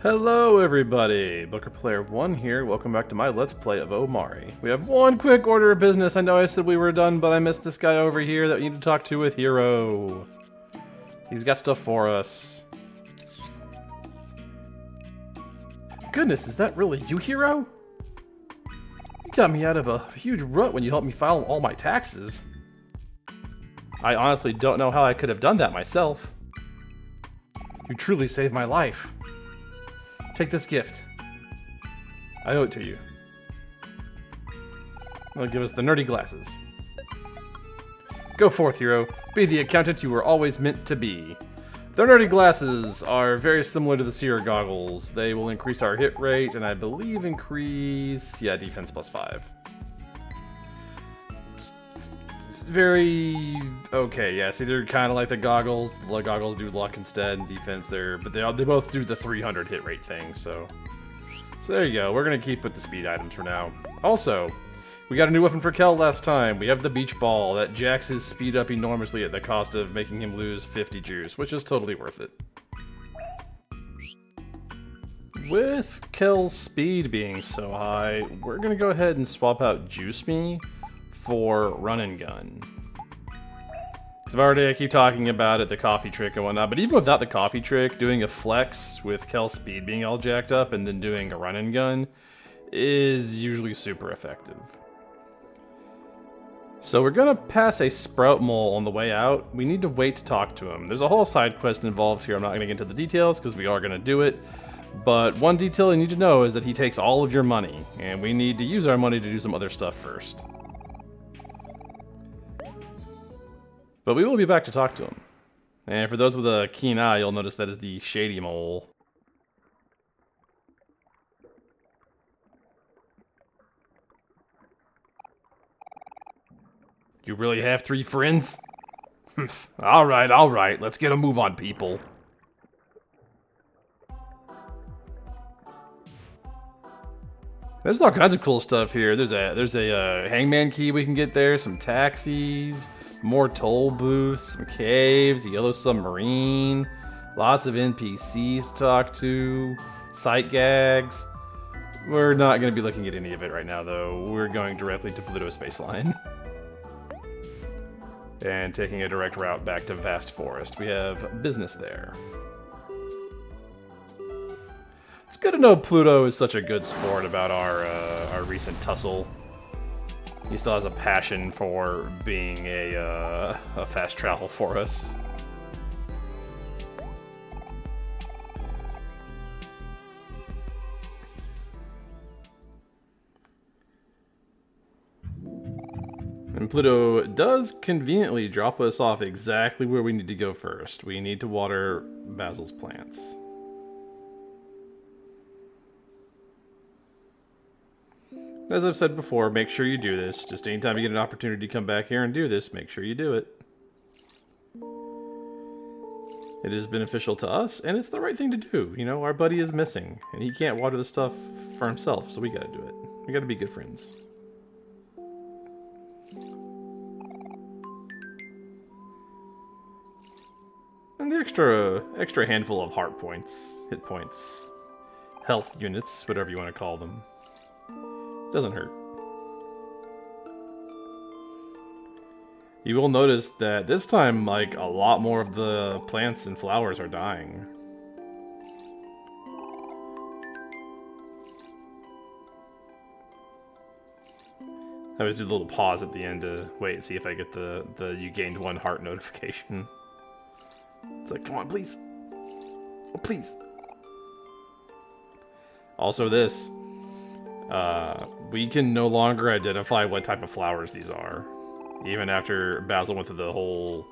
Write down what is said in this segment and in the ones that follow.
Hello everybody, Booker Player 1 here. Welcome back to my Let's Play of Omori. We have one quick order of business. I know I said we were done, but I missed this guy over here that we need to talk to with Hero. He's got stuff for us. Goodness, is that really you, Hero? You got me out of a huge rut when you helped me file all my taxes. I honestly don't know how I could have done that myself. You truly saved my life. Take this gift. I owe it to you. They'll give us the nerdy glasses. Go forth, Hero. Be the accountant you were always meant to be. The nerdy glasses are very similar to the seer goggles. They will increase our hit rate, and I believe increase... yeah, defense plus 5. Very... okay, yeah, see, they're kind of like the goggles. The goggles do luck instead, and defense there, but they both do the 300 hit rate thing, so there you go. We're gonna keep with the speed items for now. Also, we got a new weapon for Kel last time. We have the beach ball that jacks his speed up enormously at the cost of making him lose 50 juice, which is totally worth it. With Kel's speed being so high, we're gonna go ahead and swap out Juice Me for Run and Gun. I keep talking about it, the coffee trick and whatnot, but even without the coffee trick, doing a flex with Kel's speed being all jacked up and then doing a run and gun is usually super effective. So we're gonna pass a Sprout Mole on the way out. We need to wait to talk to him. There's a whole side quest involved here. I'm not gonna get into the details because we are gonna do it. But one detail you need to know is that he takes all of your money, and we need to use our money to do some other stuff first. But we will be back to talk to him. And for those with a keen eye, you'll notice that is the Shady Mole. You really have 3 friends? Alright, let's get a move on, people. There's all kinds of cool stuff here. There's a hangman key we can get there, some taxis, more toll booths, some caves, a yellow submarine, lots of NPCs to talk to, sight gags. We're not going to be looking at any of it right now, though. We're going directly to Pluto Spaceline. And taking a direct route back to Vast Forest. We have business there. It's good to know Pluto is such a good sport about our recent tussle. He still has a passion for being a fast travel for us. And Pluto does conveniently drop us off exactly where we need to go first. We need to water Basil's plants. As I've said before, make sure you do this. Just anytime you get an opportunity to come back here and do this, make sure you do it. It is beneficial to us, and it's the right thing to do. You know, our buddy is missing, and he can't water the stuff for himself, so we gotta do it. We gotta be good friends. And the extra handful of heart points, hit points, health units, whatever you want to call them. Doesn't hurt. You will notice that this time, like, a lot more of the plants and flowers are dying. I always do a little pause at the end to wait and see if I get the you gained 1 heart notification. It's like, come on, please. Oh, please. Also this. We can no longer identify what type of flowers these are. Even after Basil went through the whole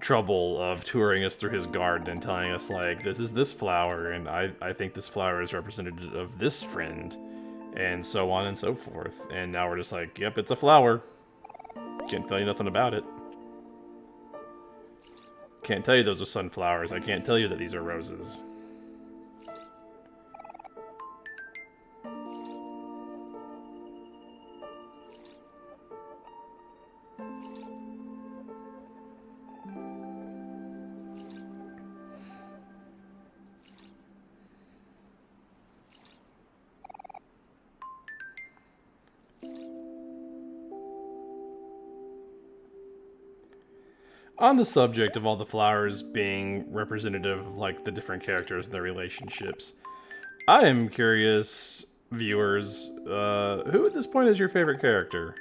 trouble of touring us through his garden and telling us, like, this is this flower, and I think this flower is representative of this friend, and so on and so forth. And now we're just like, yep, it's a flower. Can't tell you nothing about it. Can't tell you those are sunflowers. I can't tell you that these are roses. On the subject of all the flowers being representative of like the different characters and their relationships, I am curious, viewers, who at this point is your favorite character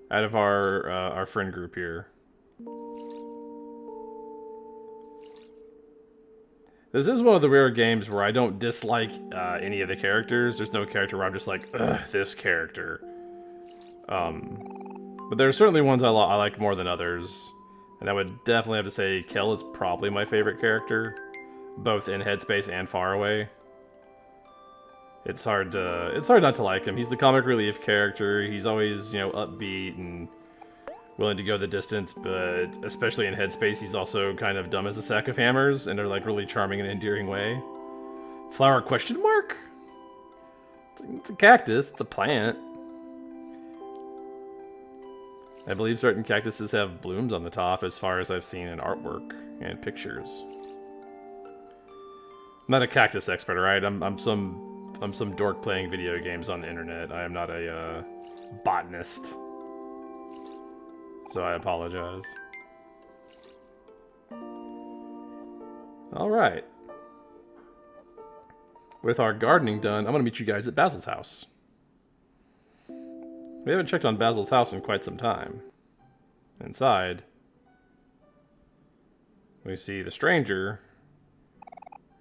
out of our friend group here? This is one of the rare games where I don't dislike any of the characters. There's no character where I'm just like, ugh, this character. But there are certainly ones I like more than others. And I would definitely have to say Kel is probably my favorite character, both in Headspace and Far Away. It's hard not to like him. He's the comic relief character. He's always, you know, upbeat and willing to go the distance, but especially in Headspace, he's also kind of dumb as a sack of hammers in a like really charming and endearing way. Flower question mark? It's a cactus. It's a plant. I believe certain cactuses have blooms on the top, as far as I've seen in artwork and pictures. I'm not a cactus expert, right? I'm some dork playing video games on the internet. I am not a botanist. So I apologize. Alright. With our gardening done, I'm going to meet you guys at Basil's house. We haven't checked on Basil's house in quite some time. Inside, we see the stranger.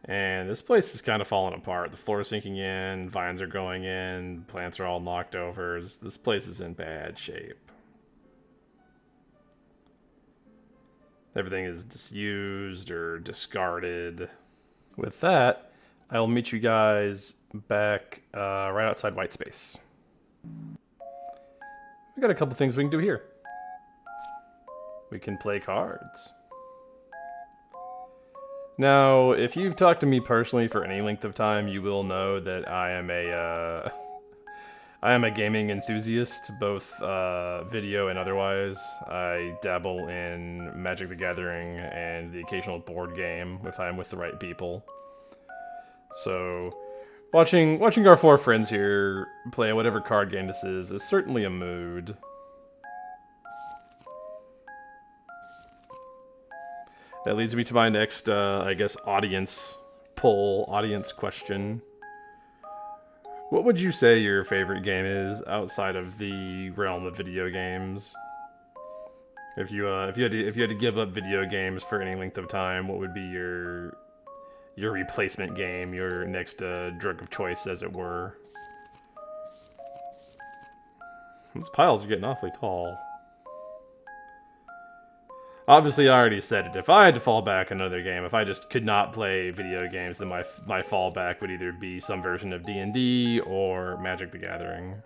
And this place is kind of falling apart. The floor is sinking in, vines are going in, plants are all knocked over. This place is in bad shape. Everything is disused or discarded. With that, I will meet you guys back right outside White Space. We got a couple things we can do here. We can play cards. Now, if you've talked to me personally for any length of time, you will know that I am a gaming enthusiast, both video and otherwise. I dabble in Magic the Gathering and the occasional board game if I'm with the right people. So, watching our four friends here play whatever card game this is certainly a mood. That leads me to my next, I guess, audience question. What would you say your favorite game is outside of the realm of video games? If you had to give up video games for any length of time, what would be your replacement game, your next drug of choice, as it were? These piles are getting awfully tall. Obviously, I already said it. If I had to fall back on another game, if I just could not play video games, then my fallback would either be some version of D&D or Magic the Gathering.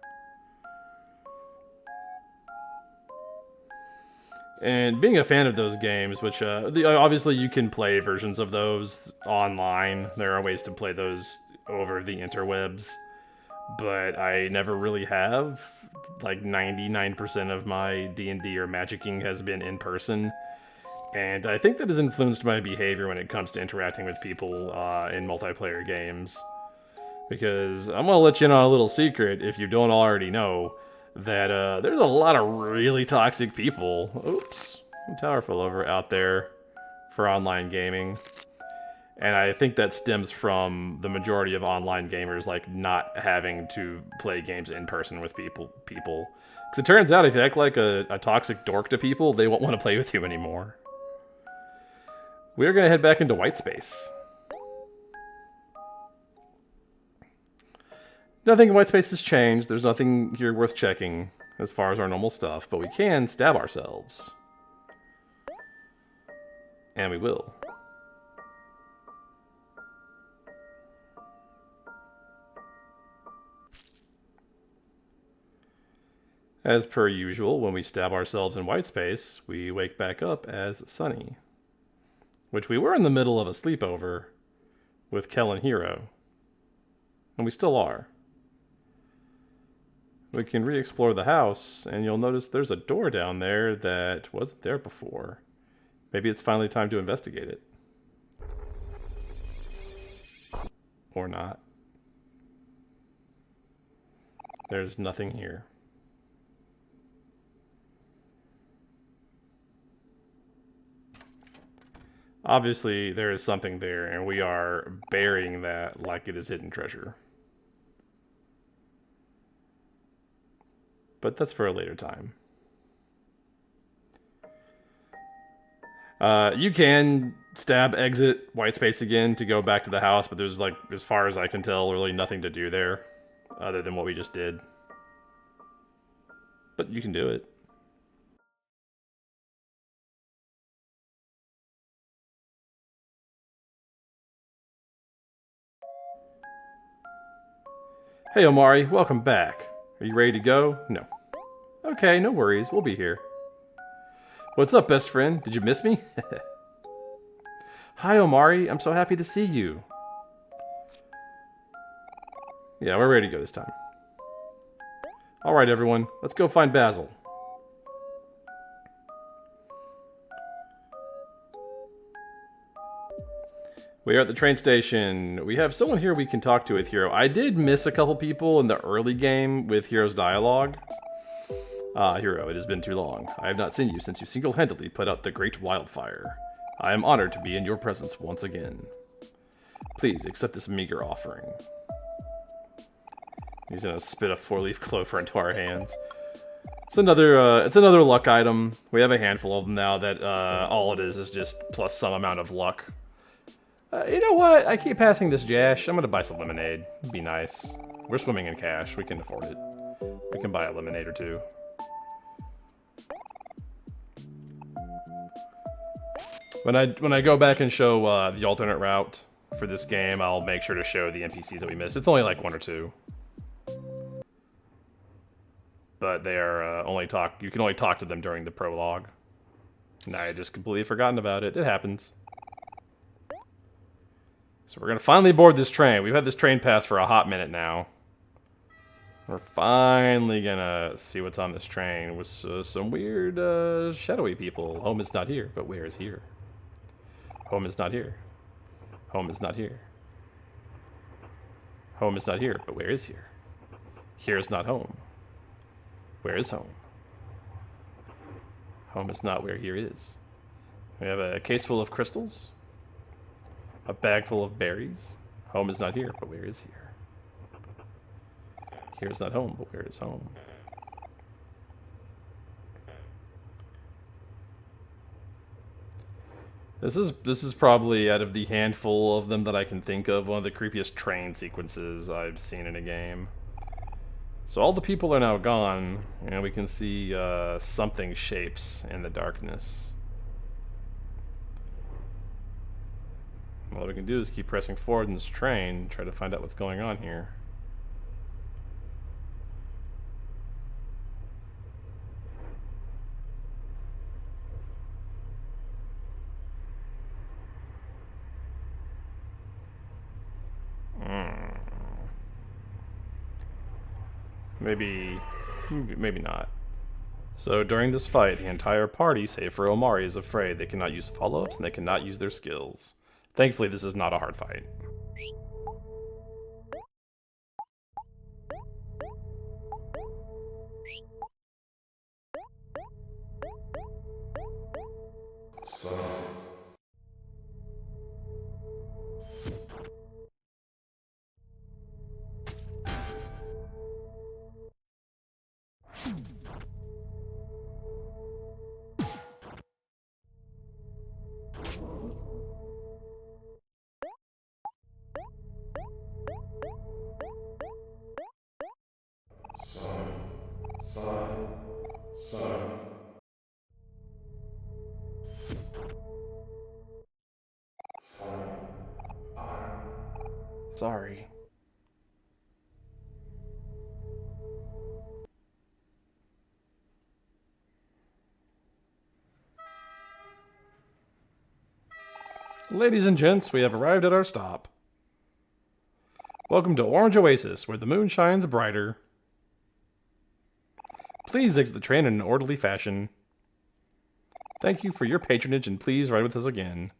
And being a fan of those games, which obviously you can play versions of those online. There are ways to play those over the interwebs, but I never really have. Like 99% of my D&D or Magicking has been in person. And I think that has influenced my behavior when it comes to interacting with people in multiplayer games. Because I'm going to let you in on a little secret, if you don't already know, that there's a lot of really toxic people. Oops. Tower fell over out there for online gaming. And I think that stems from the majority of online gamers like not having to play games in person with people. Because it turns out if you act like a toxic dork to people, they won't want to play with you anymore. We are going to head back into White Space. Nothing in White Space has changed. There's nothing here worth checking as far as our normal stuff, but we can stab ourselves. And we will. As per usual, when we stab ourselves in White Space, we wake back up as Sunny. Which we were in the middle of a sleepover with Kel and Hero. And we still are. We can re-explore the house, and you'll notice there's a door down there that wasn't there before. Maybe it's finally time to investigate it. Or not. There's nothing here. Obviously, there is something there, and we are burying that like it is hidden treasure. But that's for a later time. You can stab exit white space again to go back to the house, but there's, like, as far as I can tell, really nothing to do there other than what we just did. But you can do it. Hey Omori, welcome back. Are you ready to go? No. Okay, no worries, we'll be here. What's up, best friend? Did you miss me? Hi Omori, I'm so happy to see you. Yeah, we're ready to go this time. Alright everyone, let's go find Basil. We are at the train station. We have someone here we can talk to with Hero. I did miss a couple people in the early game with Hero's dialogue. Hero, it has been too long. I have not seen you since you single-handedly put out the great wildfire. I am honored to be in your presence once again. Please accept this meager offering. He's gonna spit a 4-leaf clover into our hands. It's another luck item. We have a handful of them now that all it is just plus some amount of luck. You know what? I keep passing this Jash. I'm gonna buy some lemonade. It'd be nice. We're swimming in cash. We can afford it. We can buy a lemonade or two. When I go back and show the alternate route for this game, I'll make sure to show the NPCs that we missed. It's only like 1 or 2. But they are you can only talk to them during the prologue. And I had just completely forgotten about it. It happens. So we're gonna finally board this train. We've had this train pass for a hot minute now. We're finally gonna see what's on this train with some weird, shadowy people. Home is not here, but where is here? Home is not here. Home is not here. Home is not here, but where is here? Here is not home. Where is home? Home is not where here is. We have a case full of crystals. A bag full of berries. Home is not here, but where is here? Here is not home, but where is home? This is probably, out of the handful of them that I can think of, one of the creepiest train sequences I've seen in a game. So all the people are now gone, and we can see something shapes in the darkness. All we can do is keep pressing forward in this train, try to find out what's going on here. Maybe not. So during this fight, the entire party, save for Omori, is afraid they cannot use follow-ups and they cannot use their skills. Thankfully, this is not a hard fight. Sorry. Ladies and gents, we have arrived at our stop. Welcome to Orange Oasis, where the moon shines brighter. Please exit the train in an orderly fashion. Thank you for your patronage, and please ride with us again.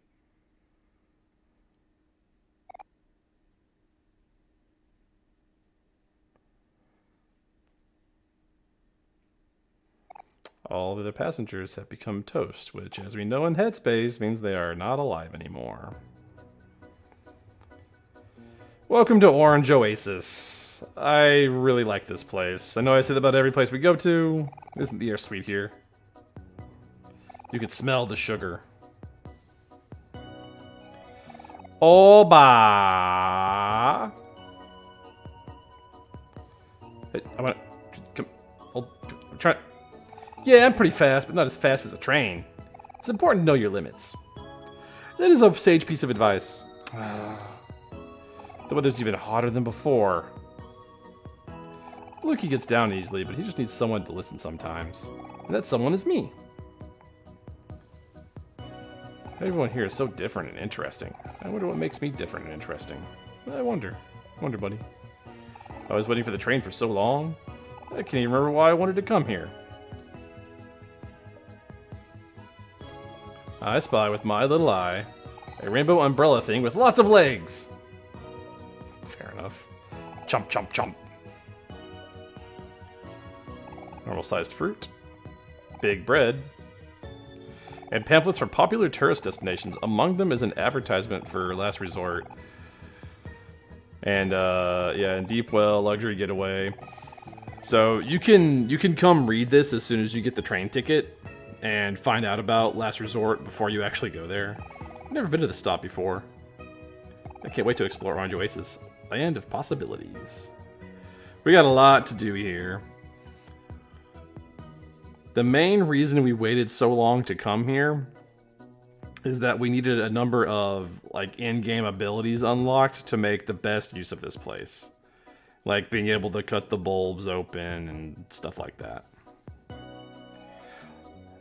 All of the passengers have become toast, which, as we know in Headspace, means they are not alive anymore. Welcome to Orange Oasis. I really like this place. I know I say that about every place we go to. Isn't the air sweet here? You can smell the sugar. Oba! Hey, I want to... Come... Hold... I'm trying... Yeah, I'm pretty fast, but not as fast as a train. It's important to know your limits. That is a sage piece of advice. The weather's even hotter than before. Look, he gets down easily, but he just needs someone to listen sometimes. And that someone is me. Everyone here is so different and interesting. I wonder what makes me different and interesting. I wonder, buddy. I was waiting for the train for so long. I can't even remember why I wanted to come here. I spy with my little eye a rainbow umbrella thing with lots of legs. Fair enough. Chomp, chomp, chomp. Normal-sized fruit. Big bread. And pamphlets for popular tourist destinations. Among them is an advertisement for Last Resort. And, yeah, and Deep Well, Luxury Getaway. So, you can come read this as soon as you get the train ticket and find out about Last Resort before you actually go there. I've never been to this stop before. I can't wait to explore Orange Oasis. Land of possibilities. We got a lot to do here. The main reason we waited so long to come here is that we needed a number of like in-game abilities unlocked to make the best use of this place. Like being able to cut the bulbs open and stuff like that.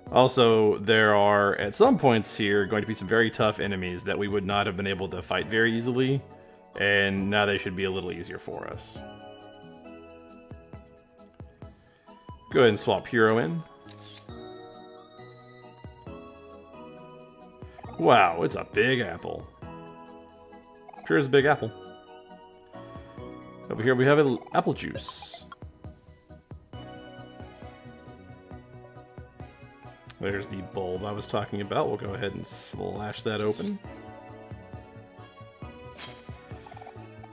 Also, there are, at some points here, going to be some very tough enemies that we would not have been able to fight very easily, and now they should be a little easier for us. Go ahead and swap Hero in. Wow, it's a big apple. Sure is a big apple. Over here we have apple juice. There's the bulb I was talking about. We'll go ahead and slash that open.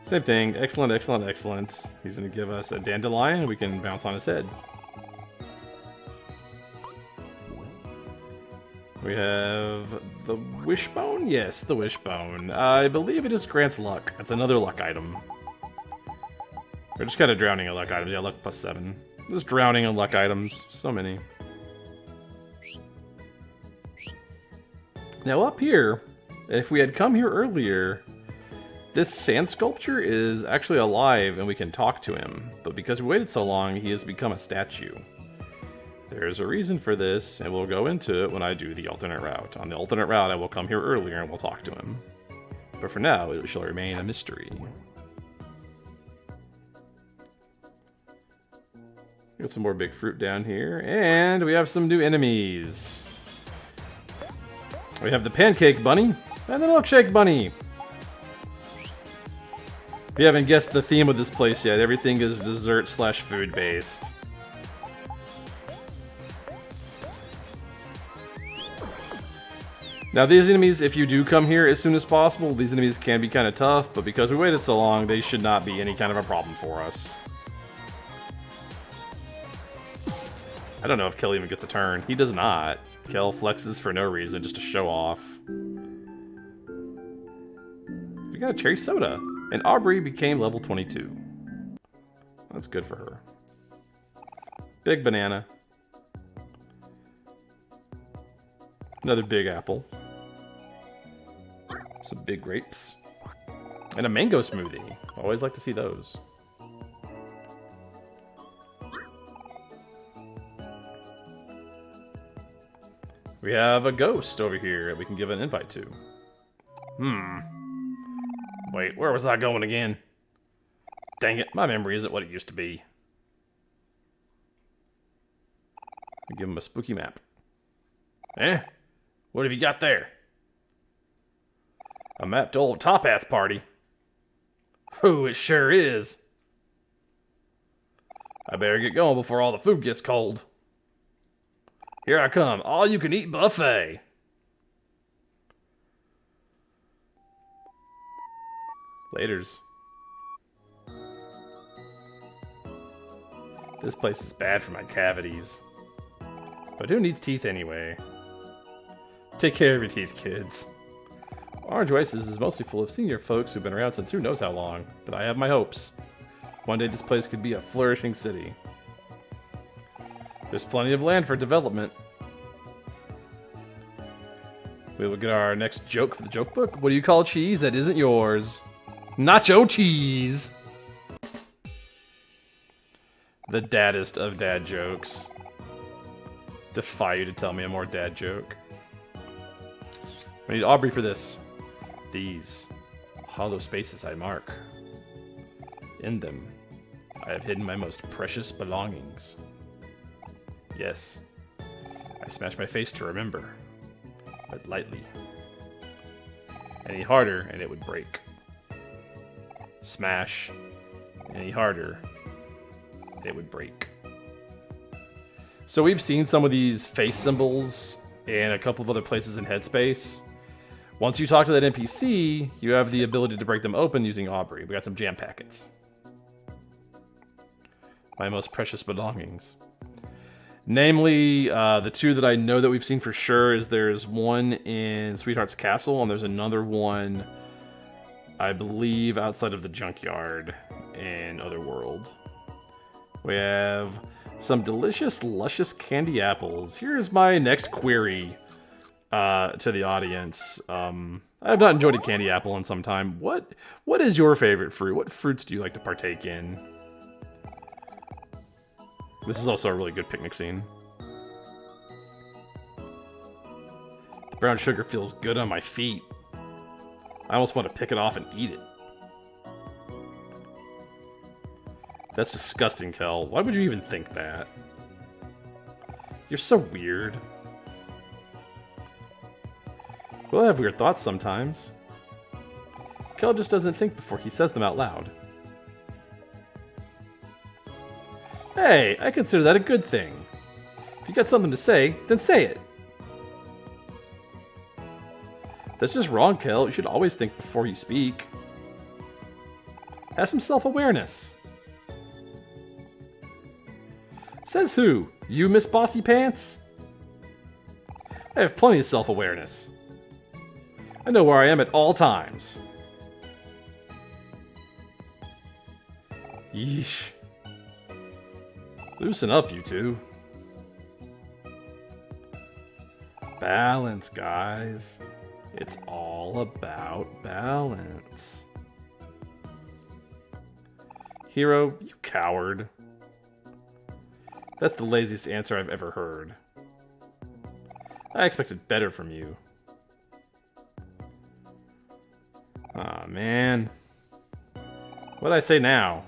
Same thing. Excellent, excellent, excellent. He's going to give us a dandelion. We can bounce on his head. We have the wishbone? Yes, the wishbone. I believe it just grants luck. It's another luck item. We're just kind of drowning in luck items. Yeah, luck plus 7. Just drowning in luck items. So many. Now up here, if we had come here earlier, this sand sculpture is actually alive and we can talk to him. But because we waited so long, he has become a statue. There's a reason for this, and we'll go into it when I do the alternate route. On the alternate route, I will come here earlier and we'll talk to him. But for now, it shall remain a mystery. Got some more big fruit down here, and we have some new enemies. We have the Pancake Bunny and the Milkshake Bunny. If you haven't guessed the theme of this place yet, everything is dessert slash food based. Now these enemies, if you do come here as soon as possible, these enemies can be kind of tough, but because we waited so long, they should not be any kind of a problem for us. I don't know if Kel even gets a turn. He does not. Kel flexes for no reason, just to show off. We got a cherry soda. And Aubrey became level 22. That's good for her. Big banana. Another big apple. Some big grapes. And a mango smoothie. Always like to see those. We have a ghost over here that we can give an invite to. Wait, where was I going again? Dang it, my memory isn't what it used to be. I give him a spooky map. Eh? What have you got there? A map to old Top Hat's party. Ooh, it sure is. I better get going before all the food gets cold. Here I come. All you can eat buffet. Laters. This place is bad for my cavities. But who needs teeth anyway? Take care of your teeth, kids. Orange Oasis is mostly full of senior folks who've been around since who knows how long, but I have my hopes. One day this place could be a flourishing city. There's plenty of land for development. We will get our next joke for the joke book. What do you call cheese that isn't yours? Nacho cheese! The daddest of dad jokes. Defy you to tell me a more dad joke. We need Aubrey for this. These hollow spaces I mark. In them, I have hidden my most precious belongings. Yes, I smash my face to remember, but lightly. Any harder and it would break. Smash. Any harder, it would break. So we've seen some of these face symbols in a couple of other places in Headspace. Once you talk to that NPC, you have the ability to break them open using Aubrey. We got some jam packets. My most precious belongings. Namely, the two that I know that we've seen for sure is there's one in Sweetheart's Castle, and there's another one, I believe, outside of the junkyard in Otherworld. We have some delicious, luscious candy apples. Here's my next query to the audience. I have not enjoyed a candy apple in some time. What is your favorite fruit? What fruits do you like to partake in? This is also a really good picnic scene. The brown sugar feels good on my feet. I almost want to pick it off and eat it. That's disgusting, Kel. Why would you even think that? You're so weird. We'll have weird thoughts sometimes. Kel just doesn't think before he says them out loud. Hey, I consider that a good thing. If you got something to say, then say it. That's just wrong, Kel. You should always think before you speak. Have some self-awareness. Says who? You, Miss Bossy Pants? I have plenty of self-awareness. I know where I am at all times. Yeesh. Loosen up, you two. Balance, guys. It's all about balance. Hero, you coward. That's the laziest answer I've ever heard. I expected better from you. Aw, man. What'd I say now?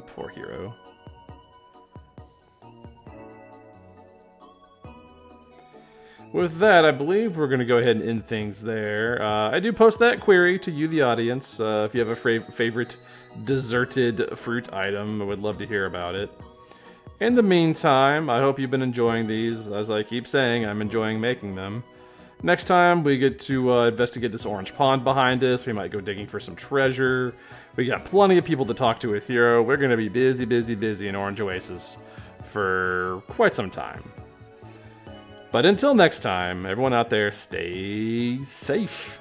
Poor Hero. With that, I believe we're going to go ahead and end things there. I do post that query to you, the audience. If you have a favorite deserted fruit item, I would love to hear about it. In the meantime, I hope you've been enjoying these. As I keep saying, I'm enjoying making them. Next time, we get to investigate this orange pond behind us. We might go digging for some treasure. We got plenty of people to talk to with Hero. We're going to be busy, busy, busy in Orange Oasis for quite some time. But until next time, everyone out there, stay safe.